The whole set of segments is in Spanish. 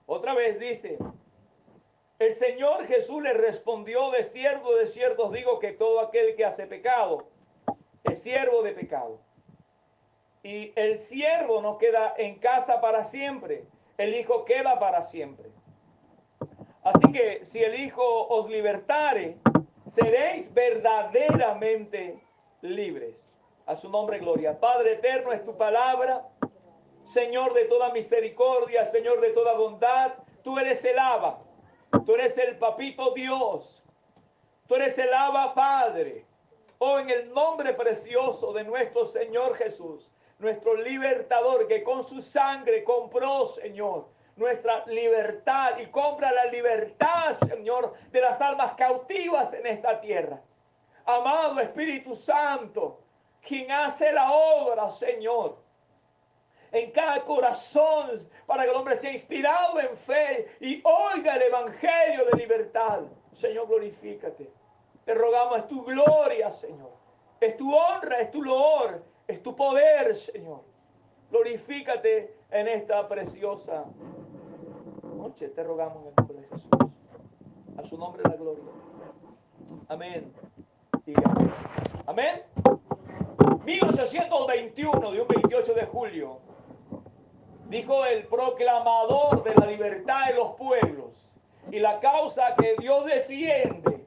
Otra vez dice, el Señor Jesús le respondió, de cierto os digo que todo aquel que hace pecado es siervo de pecado. Y el siervo no queda en casa para siempre, el Hijo queda para siempre. Así que si el Hijo os libertare, seréis verdaderamente libres. A su nombre, gloria. Padre eterno, es tu palabra. Señor de toda misericordia, Señor de toda bondad, tú eres el Abba, tú eres el Papito Dios, tú eres el Abba Padre. Oh, en el nombre precioso de nuestro Señor Jesús, nuestro libertador que con su sangre compró, Señor, nuestra libertad y compra la libertad, Señor, de las almas cautivas en esta tierra. Amado Espíritu Santo, quien hace la obra, Señor, en cada corazón, para que el hombre sea inspirado en fe y oiga el evangelio de libertad. Señor, glorifícate. Te rogamos, es tu gloria, Señor. Es tu honra, es tu loor, es tu poder, Señor. Glorifícate en esta preciosa noche. Te rogamos en el nombre de Jesús. A su nombre la gloria. Amén. Y amén. Amén. 1821, de un 28 de julio, dijo el proclamador de la libertad de los pueblos y la causa que Dios defiende.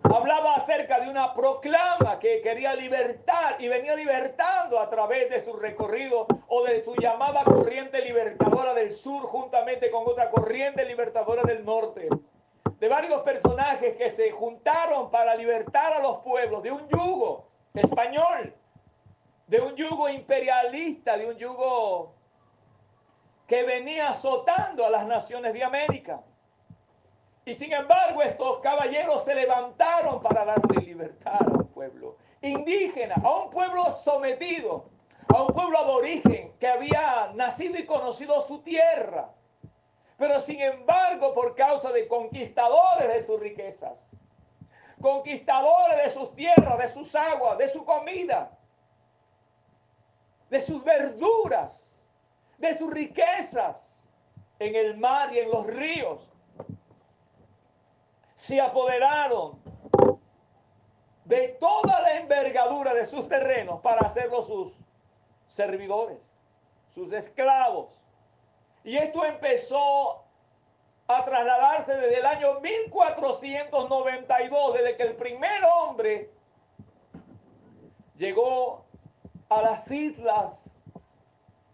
Hablaba acerca de una proclama que quería libertar y venía libertando a través de su recorrido o de su llamada corriente libertadora del sur juntamente con otra corriente libertadora del norte. De varios personajes que se juntaron para libertar a los pueblos de un yugo español, de un yugo imperialista, de un yugo que venía azotando a las naciones de América. Y sin embargo, estos caballeros se levantaron para darle libertad a un pueblo indígena, a un pueblo sometido, a un pueblo aborigen que había nacido y conocido su tierra. Pero sin embargo, por causa de conquistadores de sus riquezas, conquistadores de sus tierras, de sus aguas, de su comida, de sus verduras, de sus riquezas en el mar y en los ríos, se apoderaron de toda la envergadura de sus terrenos para hacerlos sus servidores, sus esclavos. Y esto empezó a trasladarse desde el año 1492, desde que el primer hombre llegó a las islas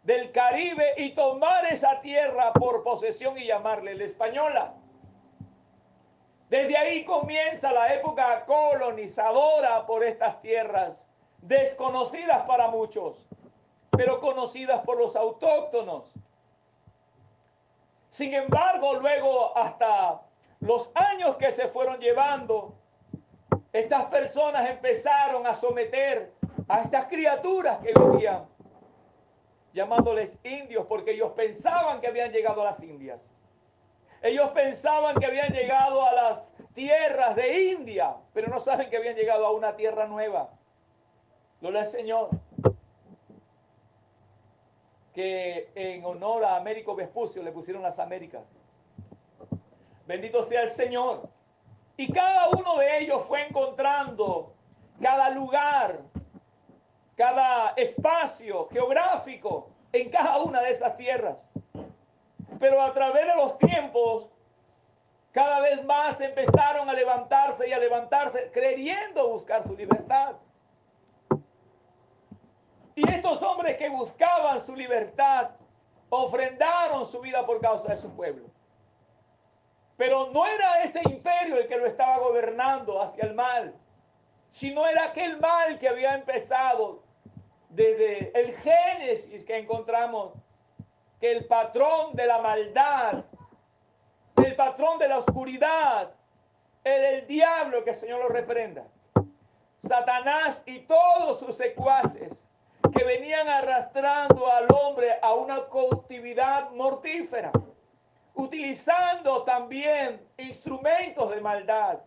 del Caribe y tomar esa tierra por posesión y llamarle la española. Desde ahí comienza la época colonizadora por estas tierras, desconocidas para muchos, pero conocidas por los autóctonos. Sin embargo, luego hasta los años que se fueron llevando, estas personas empezaron a someter a estas criaturas que vivían, llamándoles indios, porque ellos pensaban que habían llegado a las Indias. Ellos pensaban que habían llegado a las tierras de India, pero no saben que habían llegado a una tierra nueva. Gloria al Señor. Que en honor a Américo Vespucio le pusieron las Américas. Bendito sea el Señor. Y cada uno de ellos fue encontrando cada lugar, cada espacio geográfico en cada una de esas tierras. Pero a través de los tiempos, cada vez más empezaron a levantarse y a levantarse, creyendo buscar su libertad. Y estos hombres que buscaban su libertad, ofrendaron su vida por causa de su pueblo. Pero no era ese imperio el que lo estaba gobernando hacia el mal, sino era aquel mal que había empezado desde el Génesis, que encontramos que el patrón de la maldad, el patrón de la oscuridad, era el diablo, que el Señor lo reprenda. Satanás y todos sus secuaces que venían arrastrando al hombre a una cautividad mortífera, utilizando también instrumentos de maldad,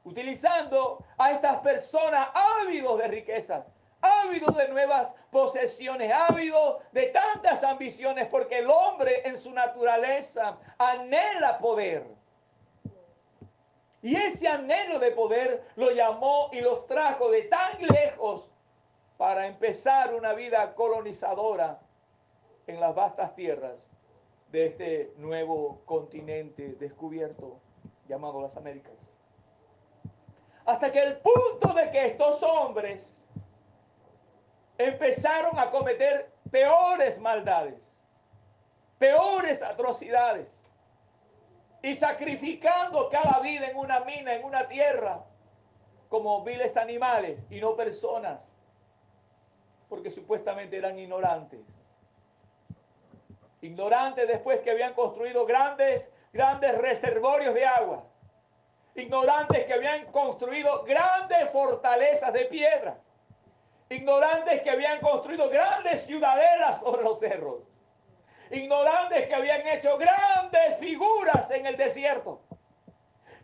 utilizando a estas personas ávidos de riquezas, ávidos de nuevas posesiones, ávidos de tantas ambiciones, porque el hombre en su naturaleza anhela poder. Y ese anhelo de poder lo llamó y los trajo de tan lejos para empezar una vida colonizadora en las vastas tierras de este nuevo continente descubierto llamado las Américas. Hasta que el punto de que estos hombres empezaron a cometer peores maldades, peores atrocidades, y sacrificando cada vida en una mina, en una tierra, como viles animales y no personas, porque supuestamente eran ignorantes. Ignorantes después que habían construido grandes reservorios de agua. Ignorantes que habían construido grandes fortalezas de piedra. Ignorantes que habían construido grandes ciudadelas sobre los cerros. Ignorantes que habían hecho grandes figuras en el desierto.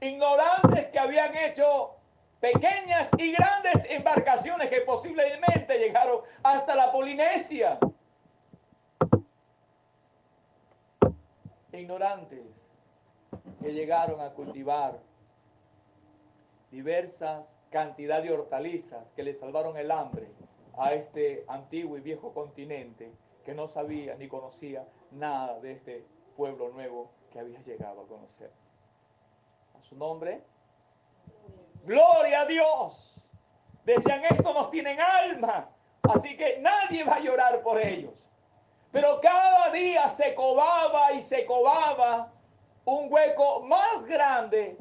Ignorantes que habían hecho pequeñas y grandes embarcaciones que posiblemente llegaron hasta la Polinesia. Ignorantes que llegaron a cultivar diversas cantidades de hortalizas que le salvaron el hambre a este antiguo y viejo continente que no sabía ni conocía nada de este pueblo nuevo que había llegado a conocer. A su nombre, gloria a Dios. Decían, estos no tienen alma, así que nadie va a llorar por ellos. Pero cada día se covaba y se covaba un hueco más grande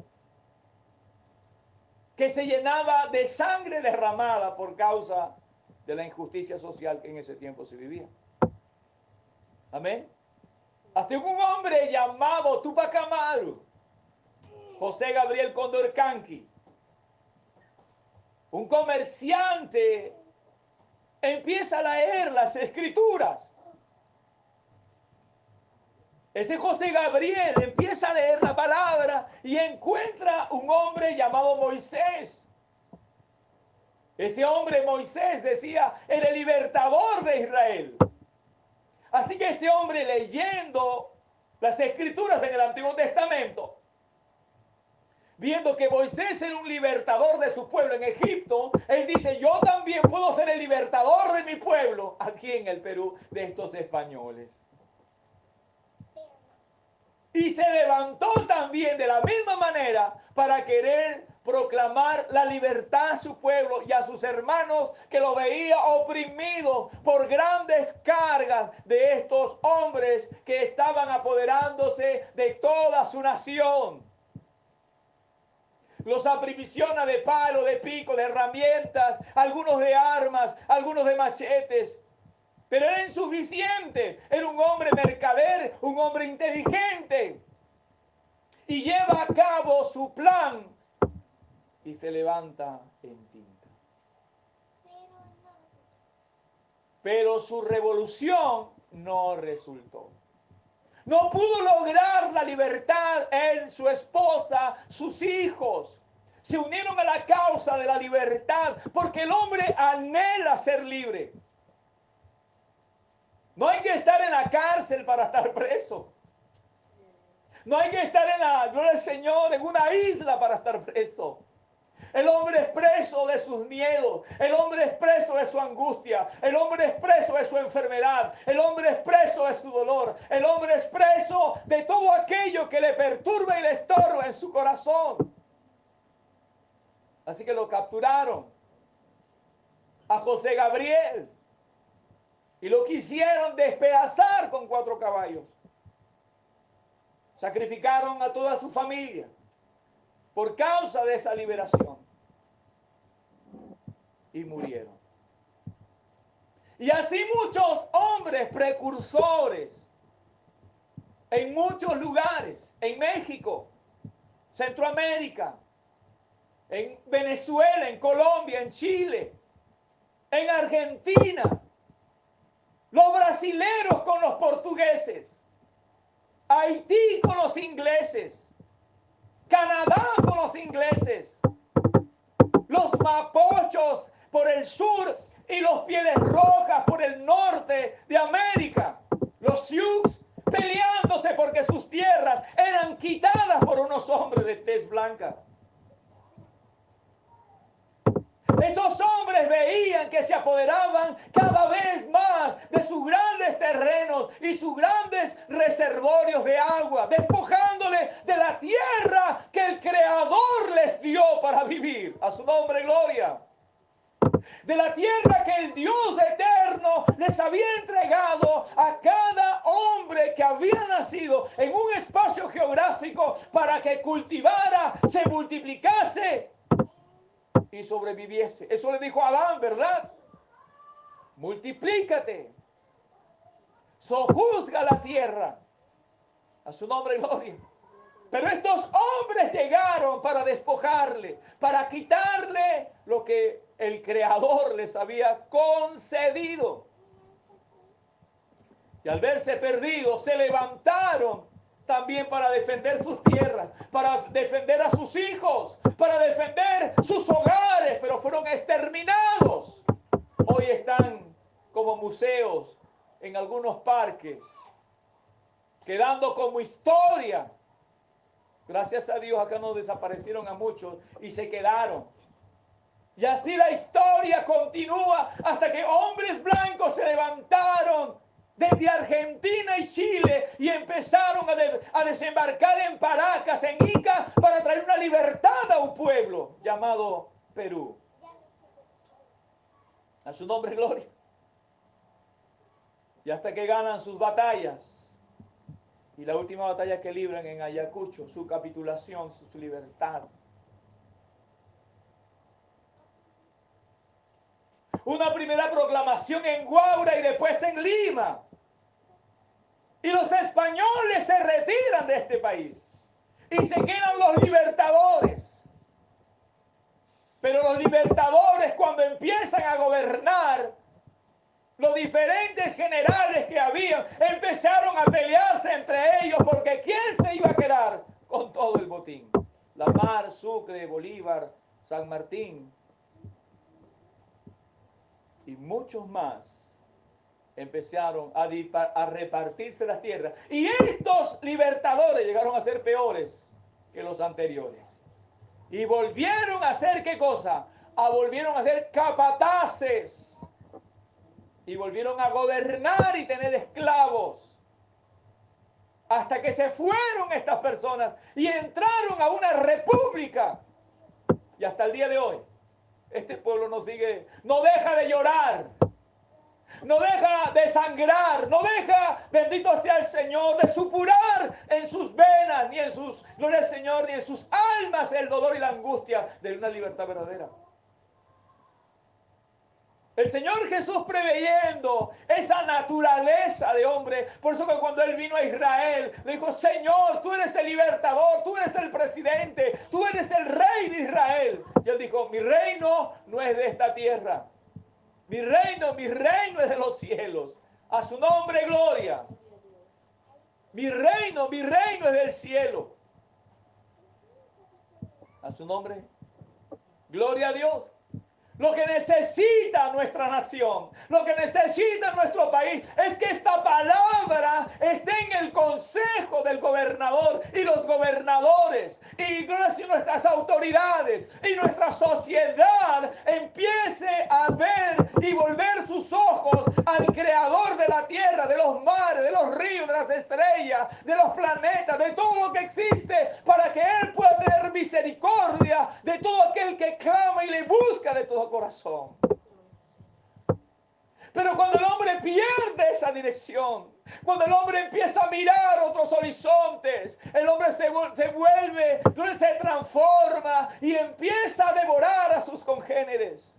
que se llenaba de sangre derramada por causa de la injusticia social que en ese tiempo se vivía. Amén. Hasta un hombre llamado Tupac Amaru, José Gabriel Condorcanqui, un comerciante, empieza a leer las escrituras. Este José Gabriel empieza a leer la palabra y encuentra un hombre llamado Moisés. Este hombre Moisés decía, era el libertador de Israel. Así que este hombre, leyendo las escrituras en el Antiguo Testamento, viendo que Moisés era un libertador de su pueblo en Egipto, él dice, yo también puedo ser el libertador de mi pueblo aquí en el Perú de estos españoles. Y se levantó también de la misma manera para querer proclamar la libertad a su pueblo y a sus hermanos que lo veía oprimido por grandes cargas de estos hombres que estaban apoderándose de toda su nación. Los aprisiona de palo, de pico, de herramientas, algunos de armas, algunos de machetes. Pero era insuficiente, era un hombre mercader, un hombre inteligente. Y lleva a cabo su plan y se levanta en tinta. Pero su revolución no resultó. No pudo lograr la libertad él, su esposa, sus hijos. Se unieron a la causa de la libertad porque el hombre anhela ser libre. No hay que estar en la cárcel para estar preso. No hay que estar en la gloria del Señor, en una isla para estar preso. El hombre es preso de sus miedos. El hombre es preso de su angustia. El hombre es preso de su enfermedad. El hombre es preso de su dolor. El hombre es preso de todo aquello que le perturba y le estorba en su corazón. Así que lo capturaron a José Gabriel y lo quisieron despedazar con 4 caballos. Sacrificaron a toda su familia por causa de esa liberación y murieron. Y así muchos hombres precursores en muchos lugares, en México, Centroamérica, en Venezuela, en Colombia, en Chile, en Argentina, los brasileros con los portugueses, Haití con los ingleses, Canadá con los ingleses, los mapochos por el sur y los Pieles Rojas por el norte de América. Los Sioux peleándose porque sus tierras eran quitadas por unos hombres de tez blanca. Esos hombres veían que se apoderaban cada vez más de sus grandes terrenos y sus grandes reservorios de agua, despojándole de la tierra que el Creador les dio para vivir. A su nombre, gloria. De la tierra que el Dios eterno les había entregado a cada hombre que había nacido en un espacio geográfico para que cultivara, se multiplicase y sobreviviese. Eso le dijo a Adán, ¿verdad? Multiplícate, sojuzga la tierra. A su nombre, gloria. Pero estos hombres llegaron para despojarle, para quitarle lo que el Creador les había concedido. Y al verse perdidos, se levantaron también para defender sus tierras, para defender a sus hijos, para defender sus hogares, pero fueron exterminados. Hoy están como museos en algunos parques, quedando como historia. Gracias a Dios acá no desaparecieron a muchos y se quedaron. Y así la historia continúa hasta que hombres blancos se levantaron desde Argentina y Chile y empezaron a desembarcar en Paracas, en Ica, para traer una libertad a un pueblo llamado Perú. A su nombre, gloria. Y hasta que ganan sus batallas. Y la última batalla que libran en Ayacucho, su capitulación, su libertad. Una primera proclamación en Guaura y después en Lima. Y los españoles se retiran de este país. Y se quedan los libertadores. Pero los libertadores, cuando empiezan a gobernar, los diferentes generales que habían empezaron a pelearse entre ellos porque ¿quién se iba a quedar con todo el botín? La Mar, Sucre, Bolívar, San Martín y muchos más empezaron a repartirse las tierras. Y estos libertadores llegaron a ser peores que los anteriores. Y volvieron a hacer ¿qué cosa? Volvieron a ser capataces. Y volvieron a gobernar y tener esclavos. Hasta que se fueron estas personas y entraron a una república. Y hasta el día de hoy, este pueblo no deja de llorar. No deja de sangrar, no deja, bendito sea el Señor, de supurar en sus venas, ni en sus, gloria al Señor, ni en sus almas el dolor y la angustia de una libertad verdadera. El Señor Jesús preveyendo esa naturaleza de hombre. Por eso que cuando Él vino a Israel, le dijo, Señor, tú eres el libertador, tú eres el presidente, tú eres el rey de Israel. Y Él dijo, mi reino no es de esta tierra. Mi reino es de los cielos. A su nombre, gloria. Mi reino es del cielo. A su nombre, gloria a Dios. Lo que necesita nuestra nación, lo que necesita nuestro país es que esta palabra esté en el consejo del gobernador y los gobernadores y nuestras autoridades y nuestra sociedad empiece a ver y volver sus ojos al creador de la tierra, de los mares, de los ríos, de las estrellas, de los planetas, de todo lo que existe, para que Él pueda tener misericordia de todo aquel que clama y le busca de todo corazón. Pero cuando el hombre pierde esa dirección, cuando el hombre empieza a mirar otros horizontes, el hombre se vuelve, se transforma y empieza a devorar a sus congéneres.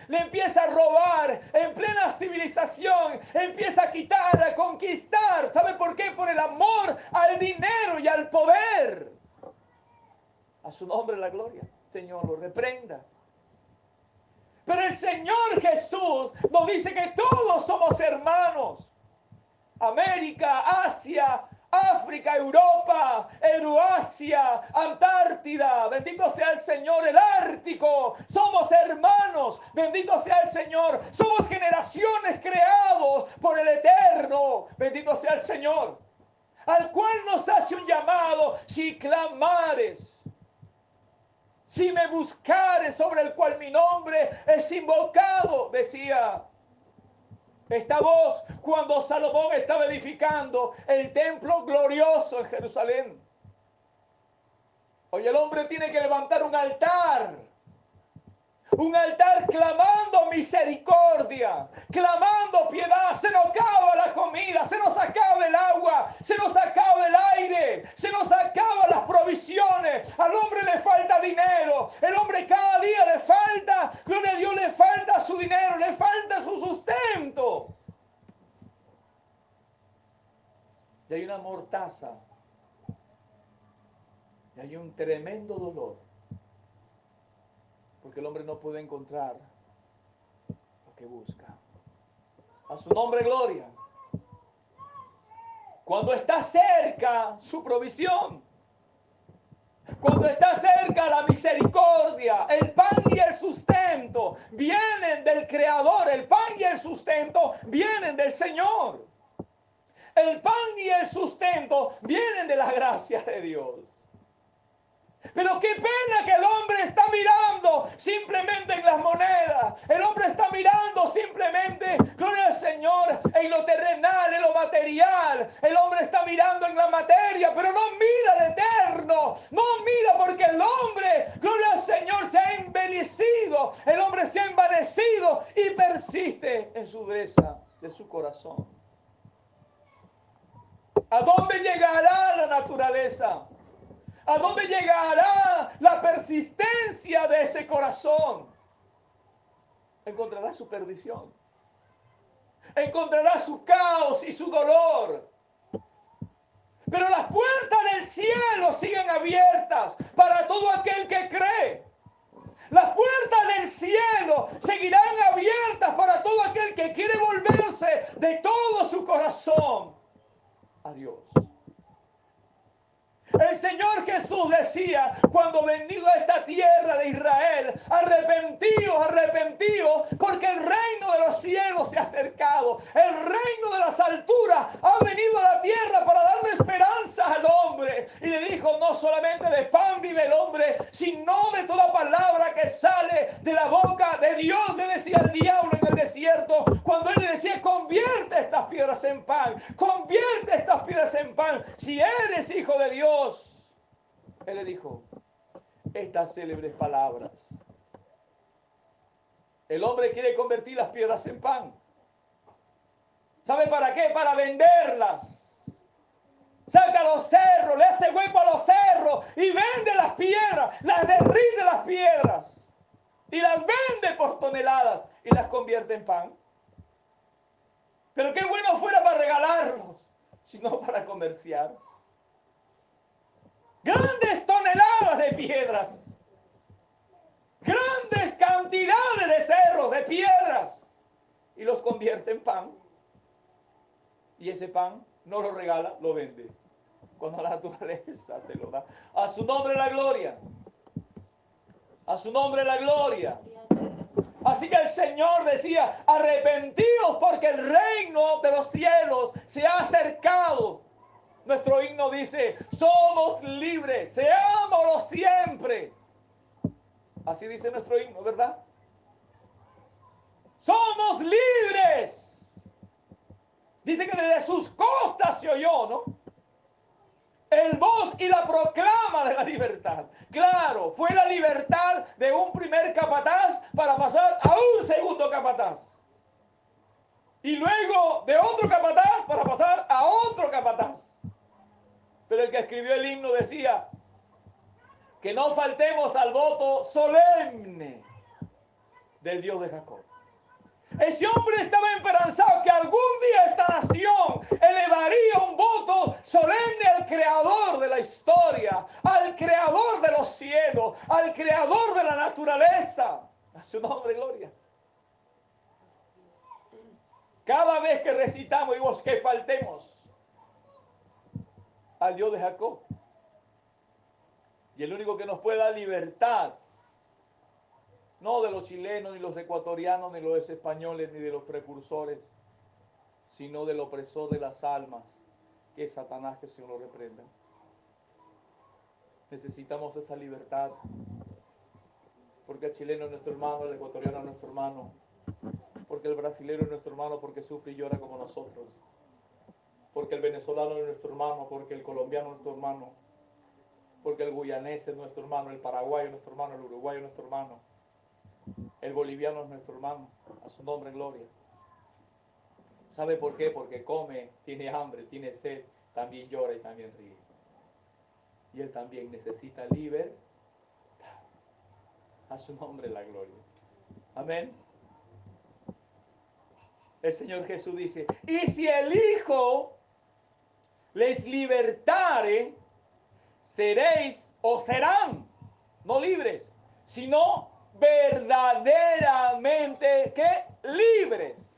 Le empieza a robar en plena civilización, empieza a quitar, a conquistar. ¿Sabe por qué? Por el amor al dinero y al poder. A su nombre la gloria. Señor, lo reprenda. Pero el Señor Jesús nos dice que todos somos hermanos. América, Asia, África, Europa, Eurasia, Antártida, bendito sea el Señor, el Ártico, somos hermanos, bendito sea el Señor, somos generaciones creados por el Eterno, bendito sea el Señor, al cual nos hace un llamado: si clamares, si me buscares, sobre el cual mi nombre es invocado, decía esta voz cuando Salomón estaba edificando el templo glorioso en Jerusalén. Hoy el hombre tiene que levantar un altar clamando misericordia, clamando piedad. Se nos acaba la comida, se nos acaba el agua, se nos acaba el aire, se nos acaban las provisiones. Al hombre le falta dinero, el hombre cada día le falta, gloria a Dios, le falta su dinero, le falta su sustento. Y hay una mortaza, y hay un tremendo dolor, porque el hombre no puede encontrar lo que busca. A su nombre, gloria. Cuando está cerca su provisión, cuando está cerca la misericordia, el pan y el sustento vienen del Creador, el pan y el sustento vienen del Señor. El pan y el sustento vienen de la gracia de Dios. Pero qué pena que el hombre está mirando simplemente en las monedas. El hombre está mirando simplemente, gloria al Señor, en lo terrenal, en lo material. El hombre está mirando en la materia, pero no mira al Eterno. No mira, porque el hombre, gloria al Señor, se ha envilecido. El hombre se ha envanecido y persiste en su dureza de su corazón. ¿A dónde llegará la naturaleza? ¿A dónde llegará la persistencia de ese corazón? Encontrará su perdición. Encontrará su caos y su dolor. Pero las puertas del cielo siguen abiertas para todo aquel que cree. Las puertas del cielo seguirán abiertas para todo aquel que quiere volverse de todo su corazón a Dios. El Señor Jesús decía, cuando venido a esta tierra de Israel: arrepentíos, arrepentíos, porque el reino de los cielos se ha acercado. El reino de las alturas ha venido a la tierra para darle esperanza al hombre. Y le dijo: no solamente de pan vive el hombre, sino de toda palabra que sale de la boca de Dios. Le decía el diablo en el desierto, cuando él le decía: convierte estas piedras en pan, convierte estas piedras en pan, si eres hijo de Dios. Él le dijo estas célebres palabras. El hombre quiere convertir las piedras en pan. ¿Sabe para qué? Para venderlas. Saca los cerros, le hace hueco a los cerros y vende las piedras, las derrite las piedras y las vende por toneladas y las convierte en pan. Pero qué bueno fuera para regalarlos, sino para comerciar. Grandes toneladas de piedras, grandes cantidades de cerros, de piedras, y los convierte en pan. Y ese pan no lo regala, lo vende, cuando la naturaleza se lo da. A su nombre la gloria, a su nombre la gloria. Así que el Señor decía: arrepentíos, porque el reino de los cielos se ha acercado. Nuestro himno dice: somos libres, seámoslo siempre. Así dice nuestro himno, ¿verdad? Somos libres. Dice que desde sus costas se oyó, ¿no?, el voz y la proclama de la libertad. Claro, fue la libertad de un primer capataz para pasar a un segundo capataz. Y luego de otro capataz para pasar a otro capataz. Pero el que escribió el himno decía que no faltemos al voto solemne del Dios de Jacob. Ese hombre estaba esperanzado que algún día esta nación elevaría un voto solemne al creador de la historia, al creador de los cielos, al creador de la naturaleza. A su nombre, gloria. Cada vez que recitamos, digo que faltemos. al Dios de Jacob. Y el único que nos puede dar libertad, no de los chilenos, ni los ecuatorianos, ni los españoles, ni de los precursores, sino del opresor de las almas, que es Satanás, que el Señor lo reprenda. Necesitamos esa libertad, porque el chileno es nuestro hermano, el ecuatoriano es nuestro hermano, porque el brasilero es nuestro hermano, porque sufre y llora como nosotros, porque el venezolano es nuestro hermano, porque el colombiano es nuestro hermano, porque el guyanés es nuestro hermano, el paraguayo es nuestro hermano, el uruguayo es nuestro hermano, el boliviano es nuestro hermano, a su nombre en gloria. ¿Sabe por qué? Porque come, tiene hambre, tiene sed, también llora y también ríe. Y él también necesita libertad. A su nombre la gloria. Amén. El Señor Jesús dice, y si el Hijo les libertare, seréis o serán, no libres, sino verdaderamente, ¿qué? Libres.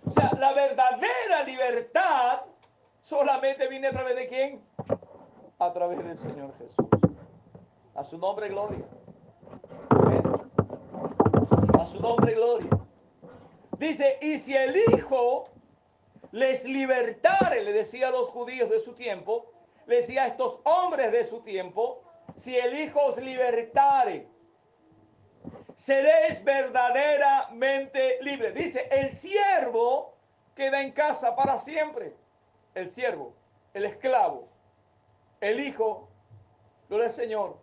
O sea, la verdadera libertad solamente viene a través de ¿quién? A través del Señor Jesús. A su nombre gloria. ¿Ven? A su nombre gloria. Dice, y si el Hijo les libertare, le decía a los judíos de su tiempo, le decía a estos hombres de su tiempo, si el Hijo os libertare, seréis verdaderamente libres. Dice, el siervo queda en casa para siempre. El siervo, el esclavo, el Hijo, gloria al Señor,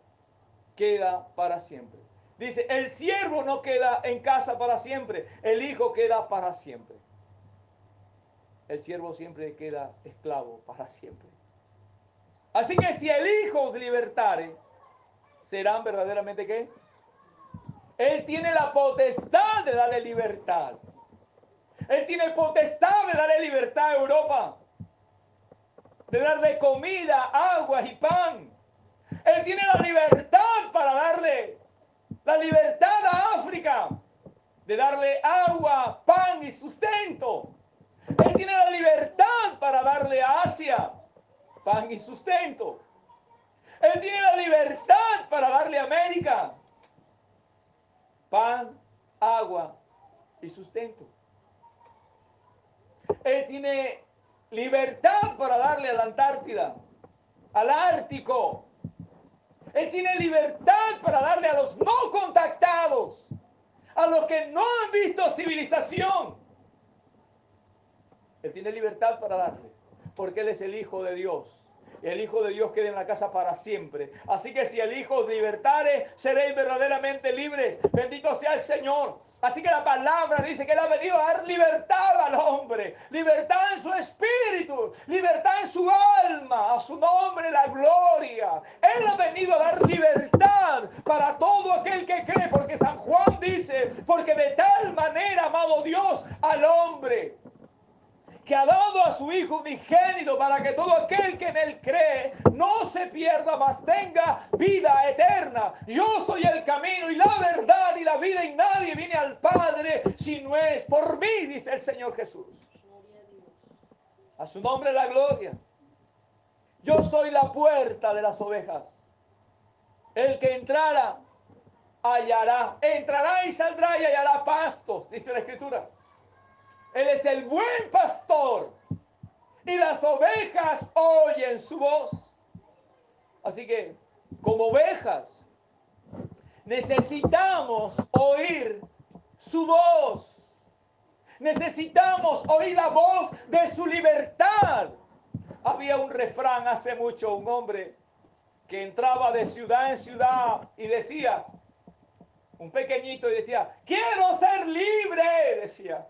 queda para siempre. Dice, el siervo no queda en casa para siempre, el Hijo queda para siempre. El siervo siempre queda esclavo para siempre. Así que si el Hijo os libertare, serán verdaderamente ¿qué? Él tiene la potestad de darle libertad. Él tiene potestad de darle libertad a Europa, de darle comida, agua y pan. Él tiene la libertad para darle la libertad a África, de darle agua, pan y sustento. Él tiene la libertad para darle a Asia pan y sustento. Él tiene la libertad para darle a América pan, agua y sustento. Él tiene libertad para darle a la Antártida, al Ártico. Él tiene libertad para darle a los no contactados, a los que no han visto civilización. Él tiene libertad para darle, porque Él es el Hijo de Dios. El Hijo de Dios queda en la casa para siempre. Así que si el Hijo os libertare, seréis verdaderamente libres. Bendito sea el Señor. Así que la palabra dice que Él ha venido a dar libertad al hombre, libertad en su espíritu, libertad en su alma, a su nombre la gloria. Él ha venido a dar libertad para todo aquel que cree, porque San Juan dice, porque de tal manera ha amado Dios al hombre, que ha dado a su Hijo unigénito para que todo aquel que en Él cree no se pierda, mas tenga vida eterna. Yo soy el camino y la verdad y la vida, y nadie viene al Padre si no es por mí, dice el Señor Jesús. A su nombre la gloria. Yo soy la puerta de las ovejas. El que entrara, hallará. Entrará y saldrá y hallará pastos, dice la Escritura. Él es el buen pastor y las ovejas oyen su voz. Así que, como ovejas, necesitamos oír su voz. Necesitamos oír la voz de su libertad. Había un refrán hace mucho, un hombre que entraba de ciudad en ciudad y decía, un pequeñito, y decía, quiero ser libre, decía.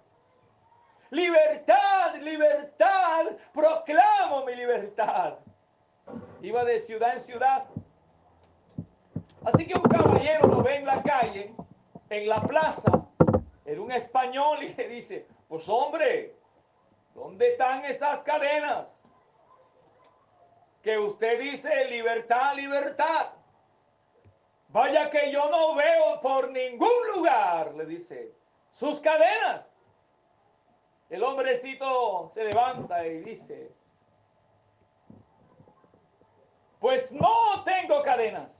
Libertad, libertad, proclamo mi libertad. Iba de ciudad en ciudad. Así que un caballero lo ve en la calle, en la plaza, era un español, y le dice, pues hombre, ¿dónde están esas cadenas? Que usted dice libertad, libertad. Vaya que yo no veo por ningún lugar, le dice, sus cadenas. El hombrecito se levanta y dice, Pues no tengo cadenas.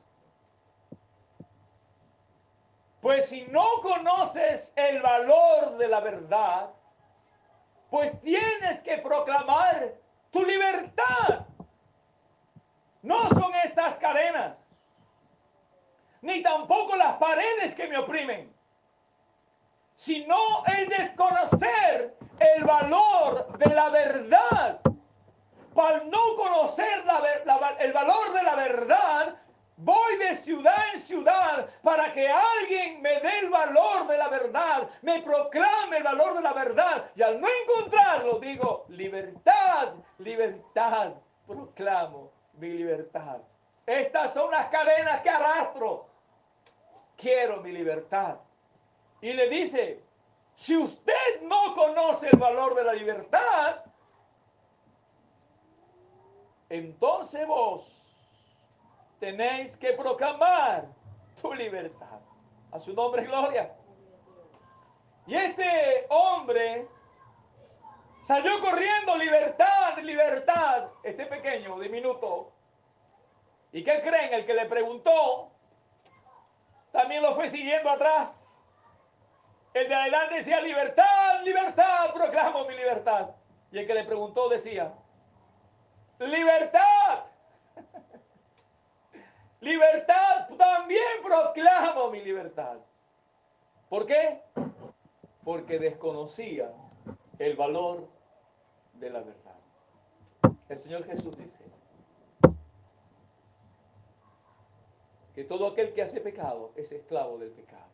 Pues si no conoces el valor de la verdad, pues tienes que proclamar tu libertad. No son estas cadenas, ni tampoco las paredes que me oprimen, sino el desconocer el valor de la verdad. Para no conocer el valor de la verdad, voy de ciudad en ciudad para que alguien me dé el valor de la verdad, me proclame el valor de la verdad. Y al no encontrarlo, digo, libertad, libertad, proclamo mi libertad. Estas son las cadenas que arrastro. Quiero mi libertad. Y le dice, si usted no conoce el valor de la libertad, entonces vos tenéis que proclamar tu libertad. A su nombre, gloria. Y este hombre salió corriendo, libertad, libertad. Este pequeño, diminuto. ¿Y qué creen? El que le preguntó también lo fue siguiendo atrás. El de adelante decía, libertad, libertad, proclamo mi libertad. Y el que le preguntó decía, libertad, libertad, también proclamo mi libertad. ¿Por qué? Porque desconocía el valor de la verdad. El Señor Jesús dice que todo aquel que hace pecado es esclavo del pecado.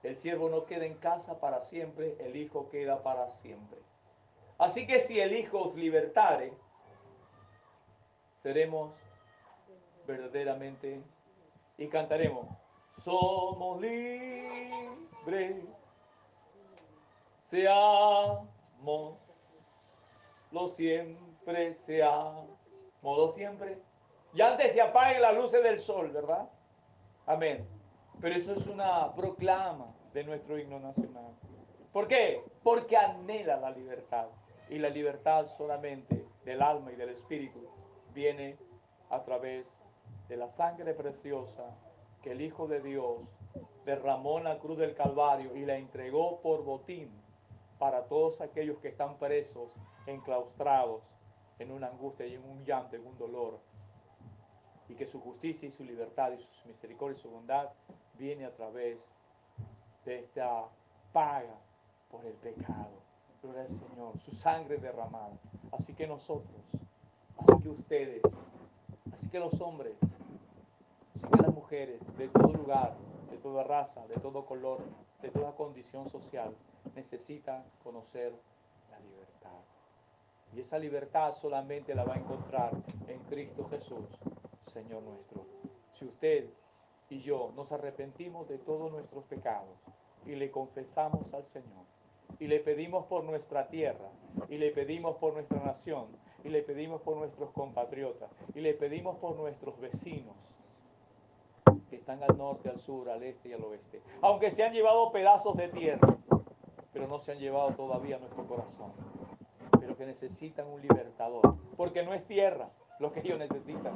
El siervo no queda en casa para siempre, el Hijo queda para siempre. Así que si el Hijo os libertare, seremos verdaderamente y cantaremos, somos libres, seamos lo siempre, seamos lo siempre. Y antes se apaguen las luces del sol, ¿verdad? Amén. Pero eso es una proclama de nuestro himno nacional. ¿Por qué? Porque anhela la libertad. Y la libertad solamente del alma y del espíritu viene a través de la sangre preciosa que el Hijo de Dios derramó en la cruz del Calvario y la entregó por botín para todos aquellos que están presos, enclaustrados en una angustia y en un llanto, en un dolor, y que su justicia y su libertad y su misericordia y su bondad viene a través de esta paga por el pecado. Gloria al Señor, su sangre derramada. Así que nosotros, así que ustedes, así que los hombres, así que las mujeres, de todo lugar, de toda raza, de todo color, de toda condición social, necesitan conocer la libertad. Y esa libertad solamente la va a encontrar en Cristo Jesús, Señor nuestro. Si usted y yo nos arrepentimos de todos nuestros pecados y le confesamos al Señor, y le pedimos por nuestra tierra, y le pedimos por nuestra nación, y le pedimos por nuestros compatriotas, y le pedimos por nuestros vecinos que están al norte, al sur, al este y al oeste, aunque se han llevado pedazos de tierra, pero no se han llevado todavía nuestro corazón, pero que necesitan un libertador, porque no es tierra lo que ellos necesitan.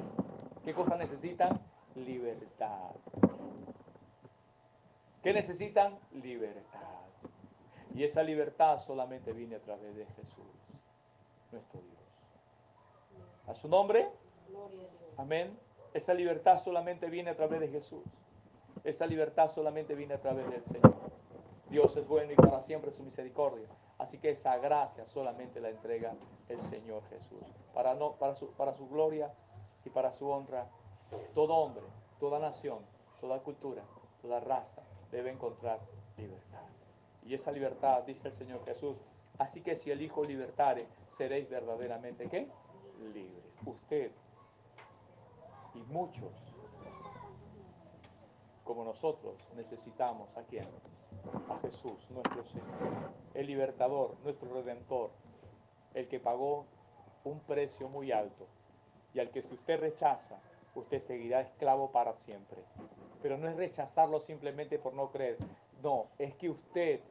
¿Qué cosa necesitan? Libertad. ¿Qué necesitan? Libertad. Y esa libertad solamente viene a través de Jesús, nuestro Dios. A su nombre, amén. Esa libertad solamente viene a través de Jesús. Esa libertad solamente viene a través del Señor. Dios es bueno y para siempre su misericordia. Así que esa gracia solamente la entrega el Señor Jesús. Para su gloria y para su honra, todo hombre, toda nación, toda cultura, toda raza debe encontrar libertad. Y esa libertad, dice el Señor Jesús, así que si el Hijo libertare, seréis verdaderamente, ¿qué? Libres. Usted y muchos como nosotros necesitamos, ¿a quién? A Jesús, nuestro Señor, el libertador, nuestro redentor, el que pagó un precio muy alto y al que si usted rechaza, usted seguirá esclavo para siempre. Pero no es rechazarlo simplemente por no creer, no, es que usted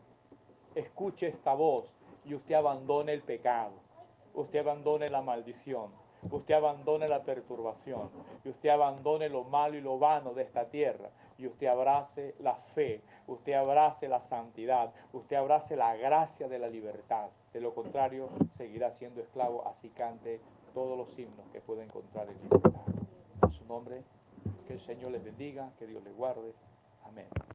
escuche esta voz y usted abandone el pecado, usted abandone la maldición, usted abandone la perturbación, y usted abandone lo malo y lo vano de esta tierra, y usted abrace la fe, usted abrace la santidad, usted abrace la gracia de la libertad. De lo contrario, seguirá siendo esclavo, así cante todos los himnos que puede encontrar en libertad. En su nombre, que el Señor les bendiga, que Dios les guarde. Amén.